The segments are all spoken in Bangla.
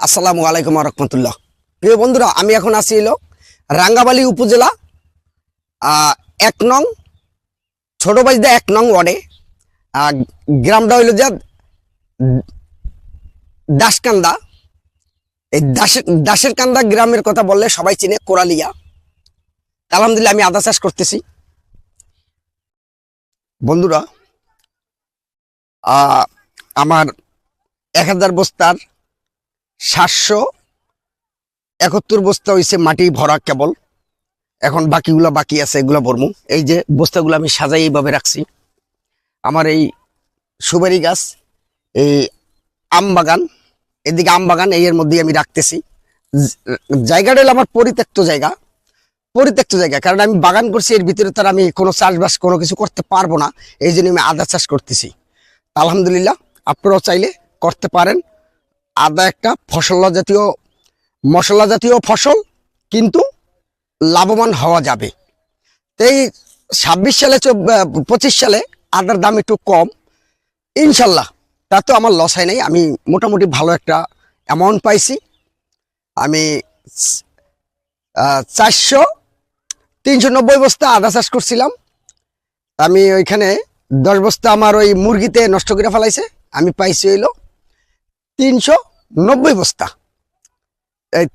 আসসালামু আলাইকুম রহমতুল্লাহ। প্রিয় বন্ধুরা, আমি এখন আছি রাঙ্গাবালী উপজেলা 1 নং ছোট বাজদা 1 নং ওয়ার্ডে। গ্রামটা হইল যে দাসকান্দা। এই দাসের কান্দা গ্রামের কথা বললে সবাই চিনে, কোরালিয়া। আলহামদুলিল্লাহ আমি আদা চাষ করতেছি। বন্ধুরা, আমার 1000 বস্তার 771 বস্তা হয়েছে মাটি ভরা কেবল। এখন বাকিগুলো বাকি আছে, এগুলো ভরমু। এই যে বস্তাগুলো আমি সাজাই এইভাবে রাখছি। আমার এই সুপারি গাছ, এই আম বাগান, এদিকে আম বাগান, এর মধ্যে আমি রাখতেছি। জায়গাটা হলো আমার পরিত্যক্ত জায়গা, কারণ আমি বাগান করছি, এর ভিতরে তার আমি কোনো চাষবাস কোনো কিছু করতে পারবো না। এই জন্য আমি আদা চাষ করতেছি। আলহামদুলিল্লাহ আপনারাও চাইলে করতে পারেন। আদা একটা মশলা জাতীয় ফসল, কিন্তু লাভবান হওয়া যাবে। এই 26 সালে 25 সালে আদার দাম একটু কম, ইনশাল্লাহ তাতে আমার লস হয় নাই। আমি মোটামুটি ভালো একটা অ্যামাউন্ট পাইছি। আমি 390 বস্তা আদা চাষ করছিলাম। আমি ওইখানে 10 বস্তা আমার ওই মুরগিতে নষ্ট করে ফেলাইছে। আমি পাইছি 390 বস্তা,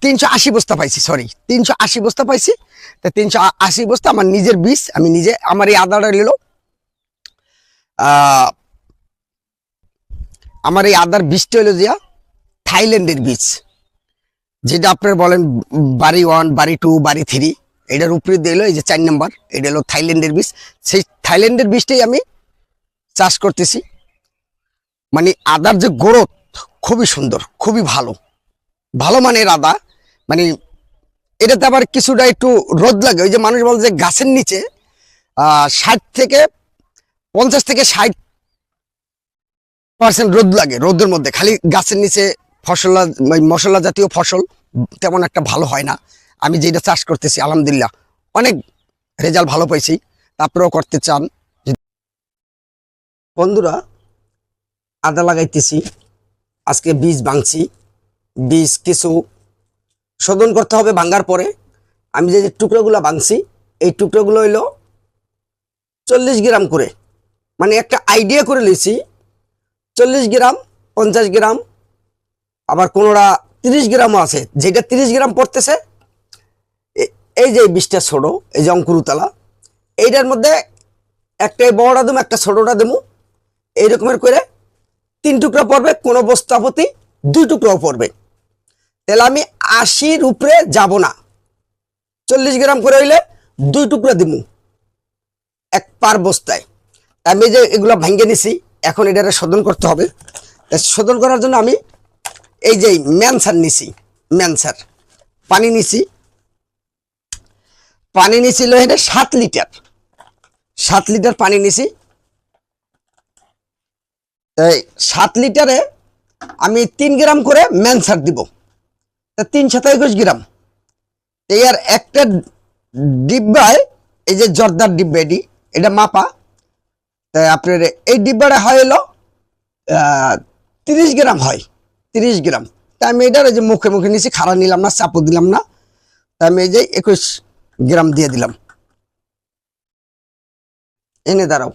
380 বস্তা পাইছি, 380 বস্তা পাইছি। 380 বস্তা আমার নিজের বীজ। আমি নিজে আমার এই আদাটা আমার এই আদার বীজটা হইল যে থাইল্যান্ডের বীজ, যেটা আপনার বলেন বাড়ি 1, বাড়ি 2, বাড়ি 3, এটার উপরে দিল এই যে 4 নম্বর, এটা হলো থাইল্যান্ডের বীজ। সেই থাইল্যান্ডের বীজটাই আমি চাষ করতেছি। মানে আদার যে গ্রোথ খুবই সুন্দর, খুবই ভালো মানের আদা। মানে এটাতে আবার কিছুটা একটু রোদ লাগে। ওই যে মানুষ বলে যে গাছের নিচে 50 থেকে 60% রোদ লাগে। রোদের মধ্যে খালি গাছের নিচে মশলা জাতীয় ফসল তেমন একটা ভালো হয় না। আমি যেটা চাষ করতেছি আলহামদুলিল্লাহ অনেক রেজাল্ট ভালো পাইছি। তারপরেও করতে চান। বন্ধুরা, আদা লাগাইতেছি, আজকে বীজ ভাঙছি। বীজ কিছু শোধন করতে হবে। ভাঙার পরে আমি যে টুকরোগুলো ভাঙছি, এই টুকরোগুলো হইল 40 গ্রাম করে, মানে একটা আইডিয়া করে নিয়েছি। 40 গ্রাম, 50 গ্রাম, আবার কোনোটা 30 গ্রামও আছে। যেটা 30 গ্রাম পড়তেছে, এই যে বীজটা ছোট, এই যে অঙ্কুরুতলা, এইটার মধ্যে একটা বড়টা দেবো, একটা ছোটটা দেবো। এইরকমের করে 3 টুকরা পড়বে, কোনো বস্তা প্রতি 2 টুকরাও পড়বে। তাহলে আমি 80-র উপরে যাব না। 40 গ্রাম করে হইলে 2 টুকরা দিব এক পার বস্তায়। আমি যে এগুলো ভাঙ্গে নিছি, এখন এটারে শোধন করতে হবে। শোধন করার জন্য আমি এই যে ম্যানসার নিছি, পানি নিছি। পানি নিছিল এটা 7 লিটার, 7 লিটার পানি নিছি। এই 7 লিটারে আমি 3 গ্রাম করে ম্যানসার দিব, 321 গ্রাম। এর একটা ডিব্বায়, এই যে জর্দার ডিব্বা, এটা মাপা। তাই আপনার এই ডিব্বাটা হয় হলো 30 গ্রাম হয়, 30 গ্রাম। তাই আমি এটার যে মুখে মুখে নিয়েছি, খাড়া নিলাম না, চাপও দিলাম না। তাই আমি এই যে 21 গ্রাম দিয়ে দিলাম। এনে দাঁড়াও,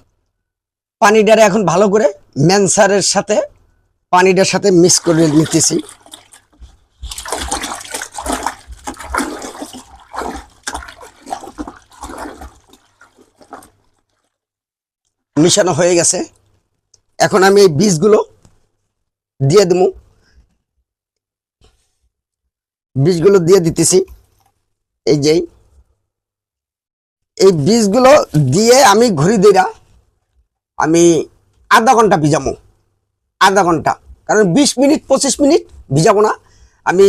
পানিটারে এখন ভালো করে ম্যানসারের সাথে পানিটার সাথে মিক্স করে নিতেছি। মিশানো হয়ে গেছে। এখন আমি এই বীজগুলো দিয়ে দেবো, বীজগুলো দিয়ে দিতেছি। এই যে এই বীজগুলো দিয়ে আমি ঘুরি দিরা আমি আধা ঘন্টা ভিজাবো, আধা ঘন্টা। কারণ 20 মিনিট 25 মিনিট ভিজাবো না। আমি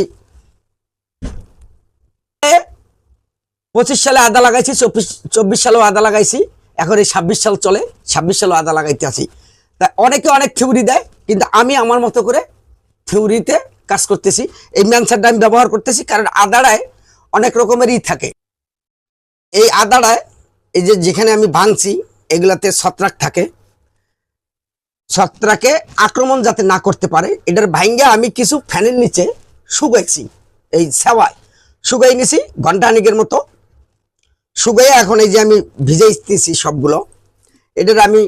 25 সালে আদা লাগাইছি, 24 সালেও আদা লাগাইছি, এখন এই 26 সাল চলে, 26 সালেও আদা লাগাইতে আছি। তাই অনেকে অনেক থিওরি দেয়, কিন্তু আমি আমার মতো করে থিওরিতে কাজ করতেছি। এই ম্যানসারটা আমি ব্যবহার করতেছি, কারণ আদাড়ায় অনেক রকমেরই থাকে। এই আদাড়ায় এই যে যেখানে আমি ভাঙছি, এগুলাতে ছত্রাক থাকে। ছত্রাকে আক্রমণ যাতে না করতে পারে, এটার ভাঙ্গে আমি কিছু ফ্যানের নিচে শুকাইছি, এই সেওয়ায় শুকাই নিছি ঘন্টাখানিকের মতো। শুকাইয়া এখন এই যে আমি ভিজাইতেছি সবগুলো। এটার আমি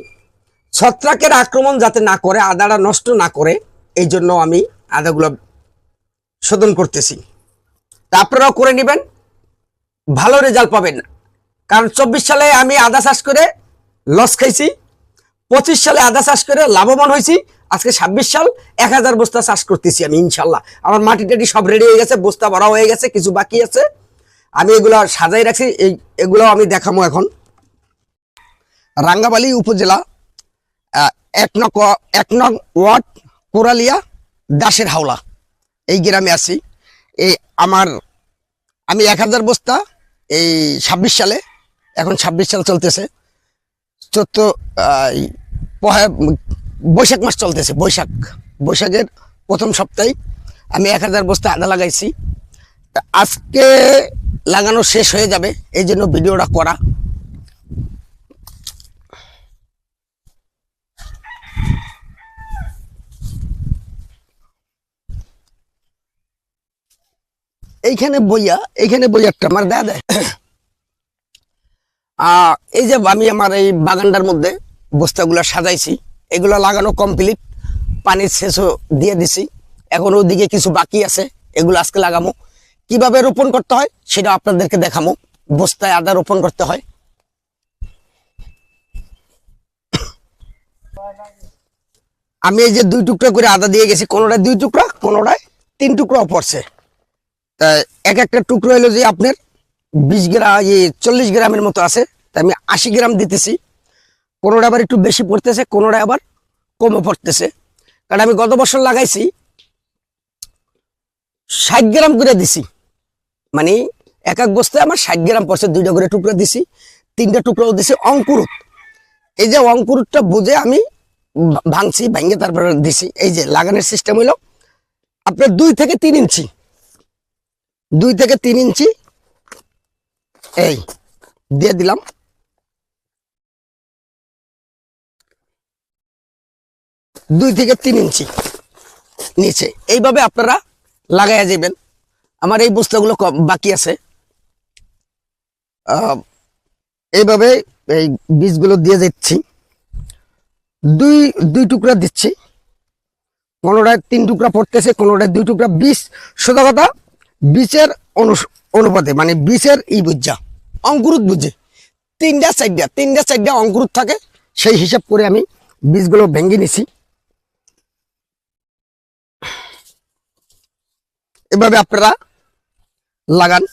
ছত্রাকের আক্রমণ যাতে না করে, আদাটা নষ্ট না করে, এই জন্য আমি আদাগুলো শোধন করতেছি। তা আপনারাও করে নেবেন, ভালো রেজাল্ট পাবেন। কারণ 24 সালে আমি আদা চাষ করে লস খাইছি, 25 সালে আদা চাষ করে লাভবান হয়েছি, আজকে 26 সাল 1000 বস্তা চাষ করতেছি আমি ইনশাল্লাহ। আমার মাটি টাটি সব রেডি হয়ে গেছে, বস্তা ভরা হয়ে গেছে, কিছু বাকি আছে, আমি এগুলো সাজাই রাখছি। এগুলো আমি দেখাবো এখন। রাঙ্গাবালী উপজেলা 1 নং ওয়ার্ড কোরালিয়া দাসের হাওলা, এই গ্রামে আছি। এই আমি 1000 বস্তা এই 26 সালে, এখন 26 সাল চলতেছে, বৈশাখ মাস চলতেছে, বৈশাখের প্রথম সপ্তাহে আমি 1000 বস্তা আদা লাগাইছি। আজকে লাগানো শেষ হয়ে যাবে, এই জন্য ভিডিওটা করা। এইখানে বইয়ারটা আমার দেয়া দেয়। এই যে আমি আমার এই বাগানটার মধ্যে বস্তাগুলো সাজাইছি, এগুলো লাগানো কমপ্লিট, পানির সেচও দিয়ে দিছি। এখন ওদিকে কিছু বাকি আছে, এগুলো আজকে লাগামো। কিভাবে রোপণ করতে হয় সেটা আপনাদেরকে দেখাবো। বস্তায় আদা রোপণ করতে হয়। আমি এই যে 2 টুকরা করে আদা দিয়ে গেছি, কোনোটায় 2 টুকরা, কোনোটায় 3 টুকরাও পড়ছে। এক একটা টুকরো হলো যে আপনার 20 গ্রাম, 40 গ্রামের মতো আছে, তাই আমি 80 গ্রাম দিতেছি। কোনোটা আবার একটু বেশি পড়তেছে, কোনোটা আবার কমও পড়তেছে। কারণ আমি গত বছর লাগাইছি 60 গ্রাম করে দিছি, মানে এক বস্তায় আমার 60 গ্রাম পড়ছে। 2টা করে টুকরা দিছি, 3টা টুকরাও দিছি অঙ্কুরুত। এই যে অঙ্কুরুতটা বুঝে আমি ভাঙছি, ভাঙে তারপরে দিছি। এই যে লাগানোর সিস্টেম হইলো আপনার 2 থেকে 3 ইঞ্চি, 2 থেকে 3 ইঞ্চি এই দিয়ে দিলাম। দুই থেকে 3 ইঞ্চি নিচে এইভাবে আপনারা লাগাইয়া যাবেন। আমার এই বস্তাগুলো বাকি আছে, এইভাবে এই বীজগুলো দিয়ে যাচ্ছি। দুই টুকরা দিচ্ছি, কোনোটায় 3 টুকরা পড়তেছে, কোনোটায় 2 টুকরা। বীজ সোজা কথা বীজের অনুপাতে, মানে বীজের বুঝা অঙ্কুরুত বুঝে 3টা 4টা অঙ্কুরুত থাকে, সেই হিসাব করে আমি বীজগুলো ভেঙে নিছি। এভাবে আপনারা লাগান।